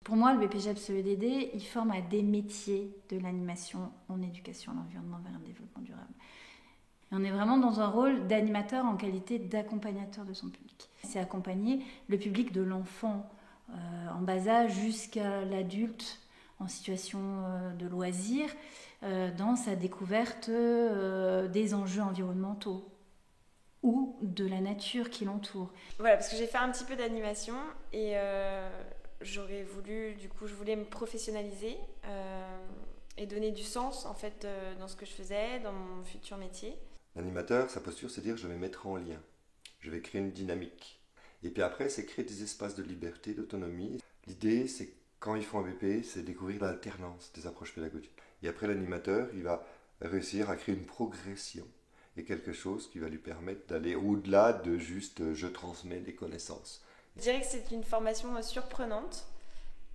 Pour moi, le BPJEPS-EDD, il forme à des métiers de l'animation en éducation à l'environnement vers un développement durable. Et on est vraiment dans un rôle d'animateur en qualité d'accompagnateur de son public. C'est accompagner le public de l'enfant en bas âge jusqu'à l'adulte en situation de loisir dans sa découverte des enjeux environnementaux ou de la nature qui l'entoure. Voilà, parce que j'ai fait un petit peu d'animation et j'aurais voulu, du coup, je voulais me professionnaliser et donner du sens en fait dans ce que je faisais, dans mon futur métier. L'animateur, sa posture, c'est dire je vais mettre en lien, je vais créer une dynamique. Et puis après, c'est créer des espaces de liberté, d'autonomie. L'idée, c'est quand ils font un BP, c'est découvrir l'alternance des approches pédagogiques. Et après, l'animateur, il va réussir à créer une progression et quelque chose qui va lui permettre d'aller au-delà de juste je transmets des connaissances. Je dirais que c'est une formation surprenante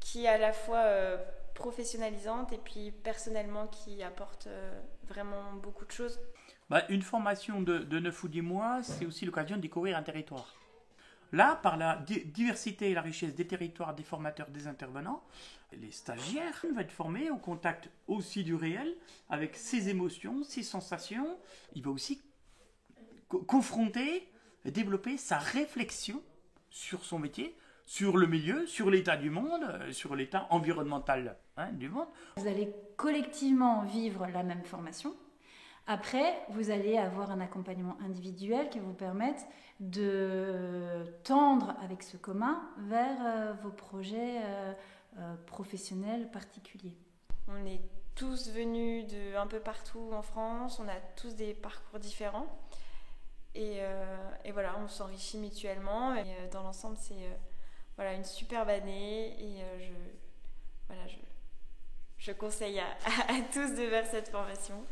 qui est à la fois professionnalisante et puis personnellement qui apporte vraiment beaucoup de choses. Une formation de 9 ou 10 mois, c'est aussi l'occasion de découvrir un territoire. Là, par la diversité et la richesse des territoires, des formateurs, des intervenants, les stagiaires vont être formés au contact aussi du réel, avec ses émotions, ses sensations. Il va aussi confronter, développer sa réflexion sur son métier, sur le milieu, sur l'état du monde, sur l'état environnemental du monde. Vous allez collectivement vivre la même formation. Après, vous allez avoir un accompagnement individuel qui va vous permettre de tendre avec ce commun vers vos projets professionnels particuliers. On est tous venus de un peu partout en France, on a tous des parcours différents et voilà, on s'enrichit mutuellement. Et dans l'ensemble, c'est une superbe année et je conseille à tous de faire cette formation.